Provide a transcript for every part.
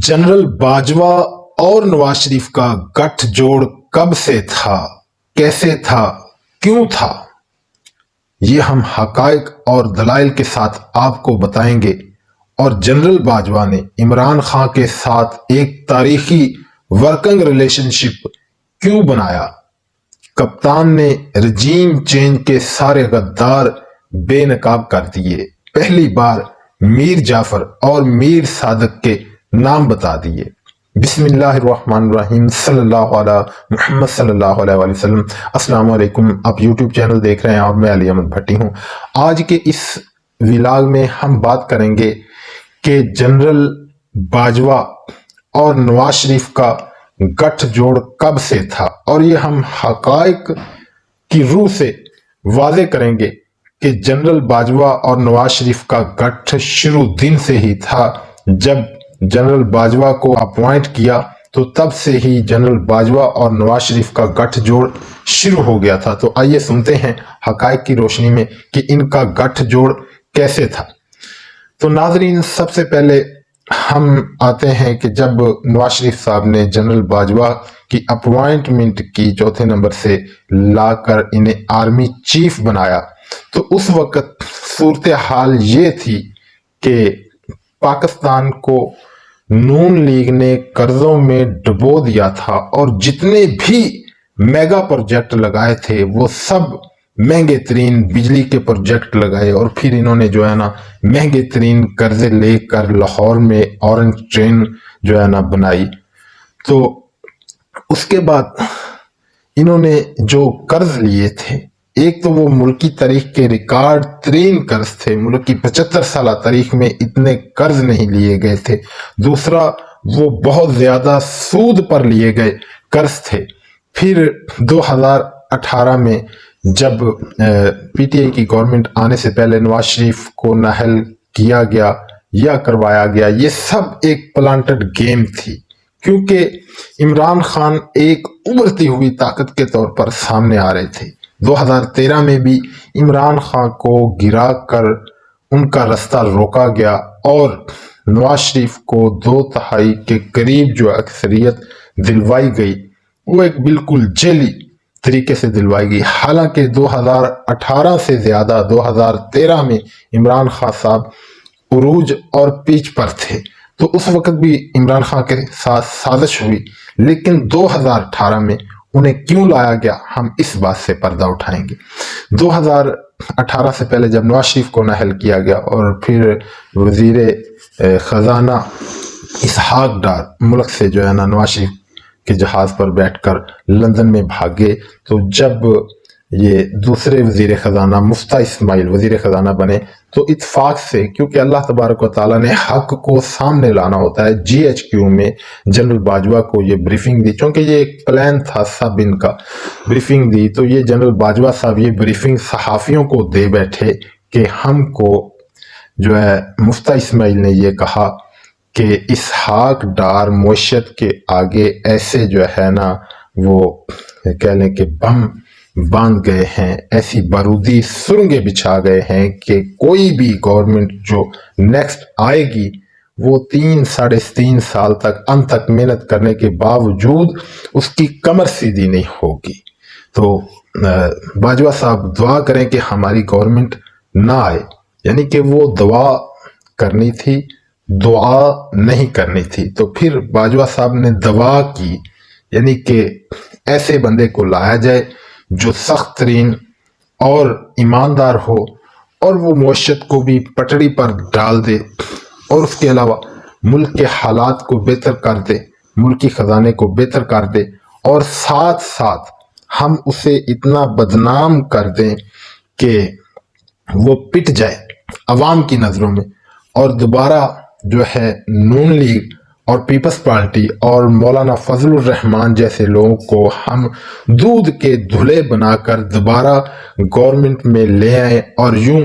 General Bajwa और नवाज शरीफ का गठजोड़ कब से था, कैसे था, क्यों था, ये हम हकायक और दलाइल के साथ आपको बताएंगे। और जनरल बाजवा ने इमरान खान के साथ एक तारीखी वर्किंग रिलेशनशिप क्यों बनाया। कप्तान ने रजीम चेंज के सारे गद्दार बेनकाब कर दिए। पहली बार मीर जाफर और मीर सादक के नाम बता दिए। बिस्मिल्लाहिर्रहमानिर्रहीम सल्लल्लाहु अला मुहम्मद सल्लल्लाहु अलैहि वसल्लम। अस्सलाम वालेकुम। आप यूट्यूब चैनल देख रहे हैं और मैं अली अहमद भट्टी हूँ। आज के इस व्लॉग में हम बात करेंगे कि जनरल बाजवा और नवाज शरीफ का गठजोड़ कब से था, और ये हम हकायक की रूह से वाज़े करेंगे कि जनरल बाजवा और नवाज शरीफ का गठ शुरू दिन से ही था। जब जनरल बाजवा को अपॉइंट किया तो तब से ही जनरल बाजवा और नवाज शरीफ का गठजोड़ शुरू हो गया था। तो आइए सुनते हैं हकायक की रोशनी में कि इनका गठजोड़ कैसे था। तो नाजरीन, सबसे पहले हम आते हैं कि जब नवाज शरीफ साहब ने जनरल बाजवा की अपॉइंटमेंट की चौथे नंबर से लाकर इन्हें आर्मी चीफ बनाया, तो उस वक्त सूरत हाल ये थी कि पाकिस्तान को नून लीग ने कर्जों में डुबो दिया था और जितने भी मेगा प्रोजेक्ट लगाए थे वो सब महंगे तरीन बिजली के प्रोजेक्ट लगाए, और फिर इन्होंने जो है ना महंगे तरीन कर्जे लेकर लाहौर में ऑरेंज ट्रेन जो है ना बनाई। तो उसके बाद इन्होंने जो कर्ज लिए थे, एक तो वो मुल्की तारीख के रिकॉर्ड तरीन कर्ज थे, मुल्क की 75 साल तारीख में इतने कर्ज नहीं लिए गए थे। दूसरा, वो बहुत ज्यादा सूद पर लिए गए कर्ज थे। फिर 2018 में जब पीटीआई की गवर्नमेंट आने से पहले नवाज शरीफ को नाअहल किया गया या करवाया गया, ये सब एक प्लांटेड गेम थी, क्योंकि इमरान खान एक उभरती हुई ताकत के तौर पर सामने आ रहे थे। 2013 में भी इमरान खान को गिरा कर उनका रास्ता रोका गया और नवाज शरीफ को 2/3 के करीब जो अक्सरियत दिलवाई गई वो एक बिल्कुल जेली तरीके से दिलवाई गई। हालांकि 2018 से ज्यादा 2013 में इमरान खान साहब उरूज और पीच पर थे, तो उस वक्त भी इमरान खान के साथ साजिश हुई, लेकिन 2018 में उन्हें क्यों लाया गया, हम इस बात से पर्दा उठाएंगे। 2018 से पहले जब नवाज शरीफ को नाअहल किया गया और फिर वजीर खजाना इसहाक डार मुल्क से जो है ना नवाज शरीफ के जहाज पर बैठकर लंदन में भागे, तो जब ये दूसरे वजीर खजाना मुफ्ता इस्माइल वजीर खजाना बने, तो इत्फाक से, क्योंकि अल्लाह तबारक व तआला ने हक को सामने लाना होता है, GHQ में जनरल बाजवा को ये ब्रीफिंग दी। चूंकि ये एक प्लान था सब इनका, ब्रीफिंग दी, तो ये जनरल बाजवा साहब ये ब्रीफिंग सहाफ़ियों को दे बैठे कि हमको जो है मुफ्ता इस्माइल ने ये कहा कि इसहाक डार मुअश्शत के आगे ऐसे जो है ना वो कह लें कि बम बांध गए हैं, ऐसी बारूदी सुरंगें बिछा गए हैं कि कोई भी गवर्नमेंट जो नेक्स्ट आएगी वो 3-3.5 साल तक अनथक मेहनत करने के बावजूद उसकी कमर सीधी नहीं होगी। तो बाजवा साहब दुआ करें कि हमारी गवर्नमेंट ना आए, यानी कि वो दुआ करनी थी, दुआ नहीं करनी थी। तो फिर बाजवा साहब ने दवा की, यानी कि ऐसे बंदे को लाया जाए जो सख्त तरीन और ईमानदार हो और वो मुअश्शत को भी पटड़ी पर डाल दे और उसके अलावा मुल्क के हालात को बेहतर कर दे, मुल्की खजाने को बेहतर कर दे, और साथ साथ हम उसे इतना बदनाम कर दें कि वो पिट जाए अवाम की नज़रों में, और दोबारा जो है नून लीग और पीपल्स पार्टी और मौलाना फजलुर रहमान जैसे लोगों को हम दूध के धुले बनाकर दोबारा गवर्नमेंट में ले आए और यूं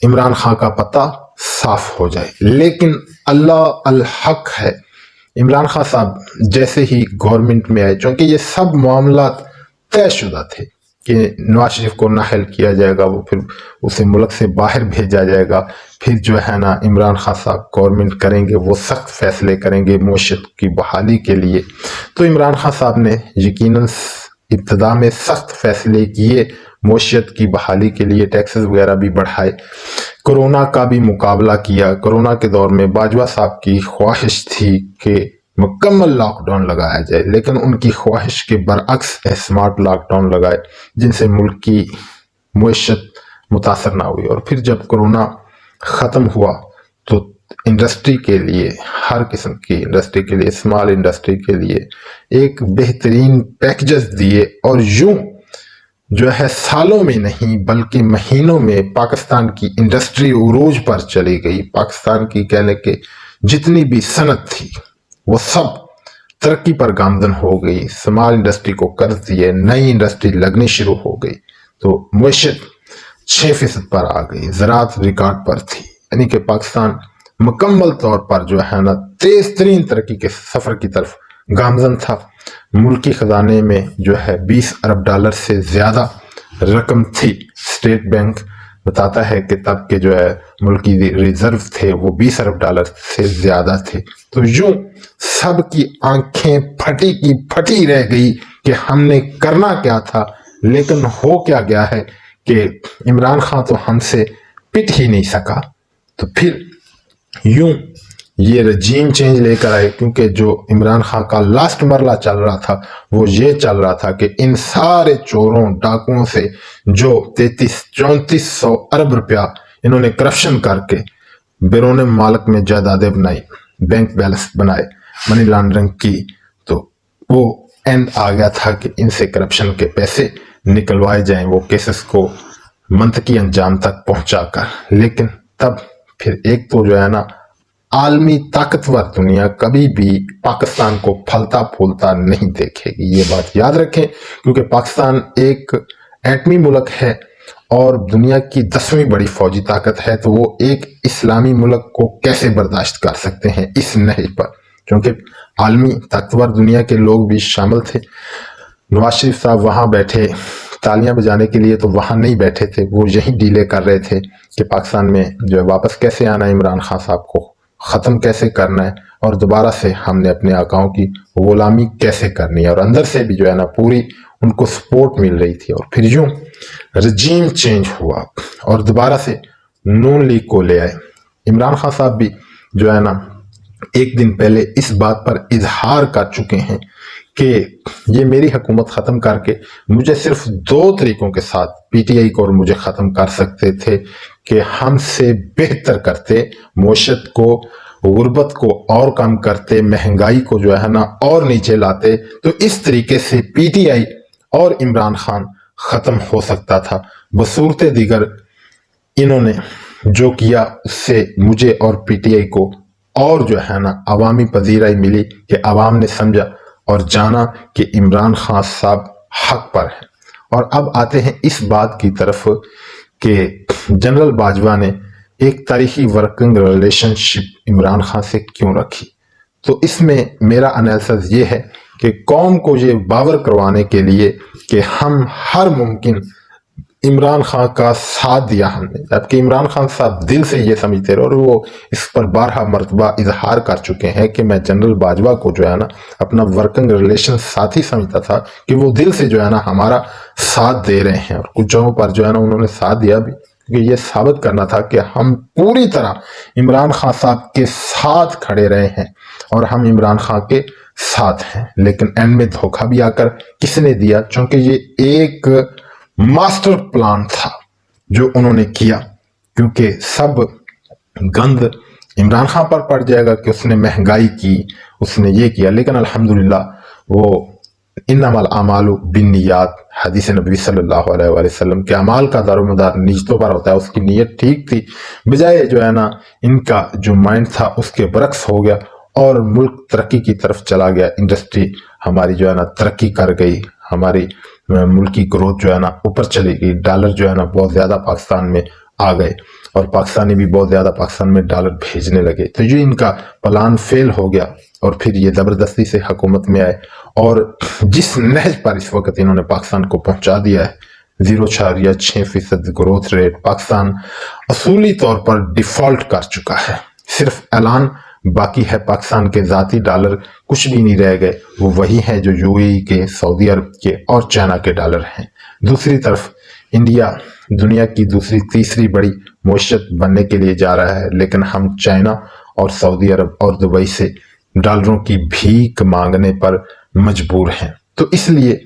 इमरान खान का पता साफ हो जाए। लेकिन अल्लाह अल हक है, इमरान खान साहब जैसे ही गवर्नमेंट में आए, क्योंकि ये सब मामला तयशुदा थे, کہ نواز شریف کو نااہل کیا جائے گا، وہ پھر اسے ملک سے باہر بھیجا جائے گا، پھر جو ہے نا عمران خان صاحب گورنمنٹ کریں گے، وہ سخت فیصلے کریں گے معیشت کی بحالی کے لیے۔ تو عمران خان صاحب نے یقیناً ابتدا میں سخت فیصلے کیے معیشت کی بحالی کے لیے، ٹیکسز وغیرہ بھی بڑھائے، کرونا کا بھی مقابلہ کیا۔ کرونا کے دور میں باجوہ صاحب کی خواہش تھی کہ مکمل لاک ڈاؤن لگایا جائے، لیکن ان کی خواہش کے برعکس اسمارٹ لاک ڈاؤن لگائے، جن سے ملک کی معیشت متاثر نہ ہوئی۔ اور پھر جب کرونا ختم ہوا تو انڈسٹری کے لیے، ہر قسم کی انڈسٹری کے لیے، اسمال انڈسٹری کے لیے ایک بہترین پیکجز دیے، اور یوں جو ہے سالوں میں نہیں بلکہ مہینوں میں پاکستان کی انڈسٹری عروج پر چلی گئی۔ پاکستان کی کہنے کے جتنی بھی صنعت تھی وہ سب ترقی پر گامزن ہو گئی، اسمال انڈسٹری کو قرض دیے، نئی انڈسٹری لگنی شروع ہو گئی، تو معیشت 6% پر آ گئی، زراعت ریکارڈ پر تھی، یعنی کہ پاکستان مکمل طور پر جو ہے نا تیز ترین ترقی کے سفر کی طرف گامزن تھا۔ ملکی خزانے میں جو ہے 20 ارب ڈالر سے زیادہ رقم تھی۔ اسٹیٹ بینک بتاتا ہے کہ تب کے جو ہے ملکی ریزرو تھے وہ 20 ارب ڈالر سے زیادہ تھے۔ تو یوں سب کی آنکھیں پھٹی کی پھٹی رہ گئی کہ ہم نے کرنا کیا تھا، لیکن ہو کیا گیا ہے کہ عمران خان تو ہم سے پٹ ہی نہیں سکا۔ تو پھر یوں یہ رجیم چینج لے کر آئے، کیونکہ جو عمران خان کا لاسٹ مرحلہ چل رہا تھا وہ یہ چل رہا تھا کہ ان سارے چوروں ڈاکوؤں سے جو 3300-3400 ارب روپیہ انہوں نے کرپشن کر کے بیرون ملک میں جائیدادیں بنائی، بینک بیلنس بنائے، منی لانڈرنگ کی، تو وہ اینڈ آ گیا تھا کہ ان سے کرپشن کے پیسے نکلوائے جائیں، وہ کیسز کو منطقی انجام تک پہنچا کر۔ لیکن تب پھر ایک تو جو ہے نا عالمی طاقتور دنیا کبھی بھی پاکستان کو پھلتا پھولتا نہیں دیکھے گی، یہ بات یاد رکھیں، کیونکہ پاکستان ایک ایٹمی ملک ہے اور دنیا کی 10ویں بڑی فوجی طاقت ہے، تو وہ ایک اسلامی ملک کو کیسے برداشت کر سکتے ہیں اس نہج پر، کیونکہ عالمی طاقتور دنیا کے لوگ بھی شامل تھے۔ نواز شریف صاحب وہاں بیٹھے تالیاں بجانے کے لیے، تو وہاں نہیں بیٹھے تھے، وہ یہی ڈیلے کر رہے تھے کہ پاکستان میں جو ہے واپس کیسے آنا ہے، عمران خان صاحب کو ختم کیسے کرنا ہے، اور دوبارہ سے ہم نے اپنے آقاؤں کی غلامی کیسے کرنی ہے، اور اندر سے بھی جو ہے نا پوری ان کو سپورٹ مل رہی تھی۔ اور پھر یوں رجیم چینج ہوا اور دوبارہ سے نون لیگ کو لے آئے۔ عمران خان صاحب بھی جو ہے نا ایک دن پہلے اس بات پر اظہار کر چکے ہیں کہ یہ میری حکومت ختم کر کے مجھے صرف 2 طریقوں کے ساتھ پی ٹی آئی کو اور مجھے ختم کر سکتے تھے کہ ہم سے بہتر کرتے، معیشت کو، غربت کو اور کم کرتے، مہنگائی کو جو ہے نا اور نیچے لاتے، تو اس طریقے سے پی ٹی آئی اور عمران خان ختم ہو سکتا تھا۔ بصورت دیگر انہوں نے جو کیا اس سے مجھے اور پی ٹی آئی کو اور جو ہے نا عوامی پذیرائی ملی کہ عوام نے سمجھا اور جانا کہ عمران خان صاحب حق پر ہیں۔ اور اب آتے ہیں اس بات کی طرف کہ جنرل باجوہ نے ایک تاریخی ورکنگ ریلیشن شپ عمران خان سے کیوں رکھی۔ تو اس میں میرا انالیسس یہ ہے کہ قوم کو یہ باور کروانے کے لیے کہ ہم ہر ممکن عمران خان کا ساتھ دیا ہم نے، جبکہ عمران خان صاحب دل سے یہ سمجھتے رہے اور وہ اس پر 12 مرتبہ اظہار کر چکے ہیں کہ میں جنرل باجوہ کو جو ہے نا اپنا ورکنگ ریلیشن ساتھی سمجھتا تھا، کہ وہ دل سے جو ہے نا ہمارا ساتھ دے رہے ہیں، اور کچھ جگہوں پر جو ہے نا انہوں نے ساتھ دیا بھی، کیونکہ یہ ثابت کرنا تھا کہ ہم پوری طرح عمران خان صاحب کے ساتھ کھڑے رہے ہیں اور ہم عمران خان کے ساتھ ہیں۔ لیکن اینڈ میں دھوکہ بھی آ کر کس نے دیا، چونکہ یہ ایک ماسٹر پلان تھا جو انہوں نے کیا، کیونکہ سب گند عمران خان پر پڑ جائے گا کہ اس نے مہنگائی کی، اس نے یہ کیا، لیکن الحمدللہ وہ انما الاعمال بالنیات، حدیث نبی صلی اللہ علیہ وآلہ وسلم کے اعمال کا دار و مدار نیتوں پر ہوتا ہے، اس کی نیت ٹھیک تھی، بجائے جو ہے نا ان کا جو مائنڈ تھا اس کے برعکس ہو گیا اور ملک ترقی کی طرف چلا گیا، انڈسٹری ہماری جو ہے نا ترقی کر گئی، ہماری ملکی گروتھ جو ہے نا اوپر چلی گئی، ڈالر جو ہے نا بہت زیادہ پاکستان میں آ گئے اور پاکستانی بھی بہت زیادہ پاکستان میں ڈالر بھیجنے لگے۔ تو یہ ان کا پلان فیل ہو گیا اور پھر یہ زبردستی سے حکومت میں آئے، اور جس نہج پر اس وقت انہوں نے پاکستان کو پہنچا دیا ہے 0.6% ग्रोथ रेट पाकिस्तान असूली तौर पर डिफॉल्ट कर चुका है। सिर्फ ऐलान बाकी है, पाकिस्तान के ज़ाती डॉलर कुछ भी नहीं रह गए, वो वही हैं जो यूएई के, सऊदी अरब के और चाइना के डॉलर हैं। दूसरी तरफ इंडिया दुनिया की दूसरी तीसरी बड़ी मईशत बनने के लिए जा रहा है, लेकिन हम चाइना और सऊदी अरब और दुबई से डॉलरों की भीख मांगने पर मजबूर हैं। तो इसलिए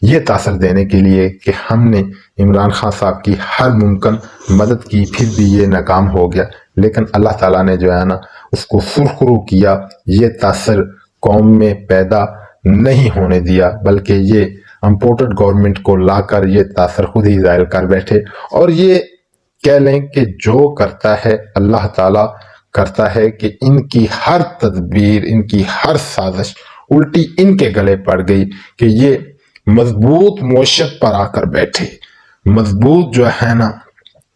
ये तासर देने के लिए कि हमने इमरान खान साहब की हर मुमकिन मदद की, फिर भी ये नाकाम हो गया, लेकिन अल्लाह ताला ने जो है ना उसको सुरखरू किया। ये तासर कौम में पैदा नहीं होने दिया, बल्कि ये इम्पोर्टेड गवर्नमेंट को लाकर ये तासर खुद ही ज़ाहिर कर बैठे। और ये कह लें कि जो करता है अल्लाह ताला करता है, कि इनकी हर तदबीर, इनकी हर साजिश उल्टी इनके गले पड़ गई कि ये मजबूत मईशत पर आकर बैठे। मजबूत जो है ना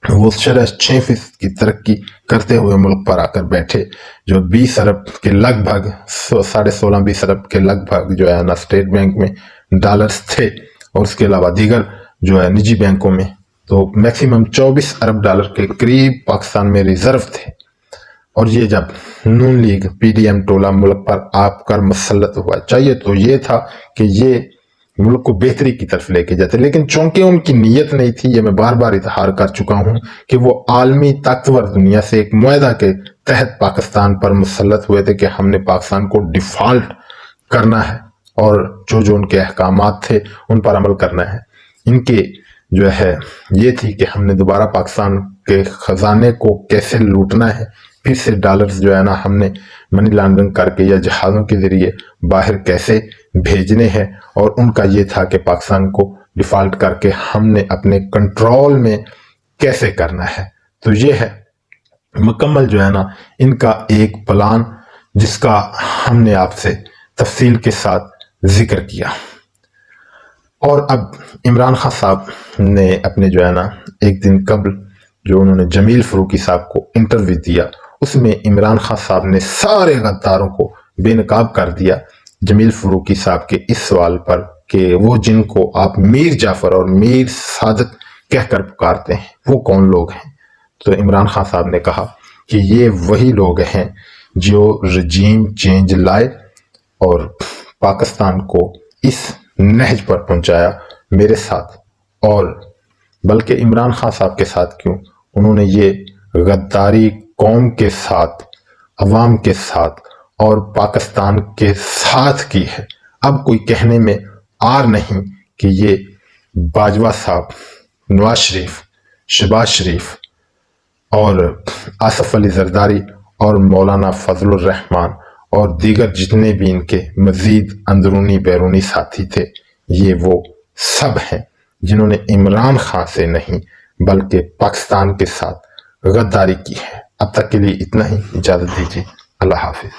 वो 6% की तरक्की करते हुए मुल्क पर आकर बैठे, जो 20 अरब के लगभग 16.5-20 अरब के लगभग जो है ना स्टेट बैंक में डॉलर्स थे, और उसके अलावा दीगर जो है निजी बैंकों में तो मैक्सिमम 24 अरब डॉलर के करीब पाकिस्तान में रिजर्व थे। और ये जब नून लीग पीडीएम टोला मुल्क पर आकर मसलत हुआ, चाहिए तो ये था कि ये मुल्क को बेहतरी की तरफ लेके जाते, लेकिन चूंकि उनकी नीयत नहीं थी, ये मैं बार बार इजहार कर चुका हूं कि वो आलमी ताकतवर दुनिया से एक मुआहदा के तहत पाकिस्तान पर मुसलत हुए थे कि हमने पाकिस्तान को डिफॉल्ट करना है और जो जो उनके अहकामात थे उन पर अमल करना है। इनके जो है ये थी कि हमने दोबारा पाकिस्तान के खजाने को कैसे लूटना है, फिर से डॉलर्स जो है ना हमने मनी लॉन्ड्रिंग करके या जहाज़ों के जरिए बाहर कैसे भेजने हैं, और उनका ये था कि पाकिस्तान को डिफॉल्ट करके हमने अपने कंट्रोल में कैसे करना है। तो ये है मुकम्मल जो है ना इनका एक प्लान, जिसका हमने आपसे तफसील के साथ जिक्र किया। और अब इमरान खान साहब ने अपने जो है ना एक दिन कबल जो उन्होंने जमील फरूकी साहब को इंटरव्यू दिया, उसमें इमरान खान साहब ने सारे गद्दारों को बेनकाब कर दिया जमील फरूकी साहब के इस सवाल पर कि वो जिनको आप मीर जाफर और मीर सादक कहकर पुकारते हैं वो कौन लोग हैं। तो इमरान खान साहब ने कहा कि ये वही लोग हैं जो रजीम चेंज लाए और पाकिस्तान को इस नहज पर पहुंचाया मेरे साथ, और बल्कि इमरान खान साहब के साथ क्यों, उन्होंने ये गद्दारी कौम के साथ, अवाम के साथ और पाकिस्तान के साथ की है। अब कोई कहने में आर नहीं कि ये बाजवा साहब, नवाज शरीफ, शहबाज शरीफ और आसफ अली जरदारी और मौलाना फजलुर रहमान और दीगर जितने भी इनके मजीद अंदरूनी बैरूनी साथी थे, ये वो सब हैं जिन्होंने इमरान खान से नहीं बल्कि पाकिस्तान के साथ गद्दारी की है। अब तक के लिए इतना ही, इजाज़त दीजिए। अल्लाह हाफिज।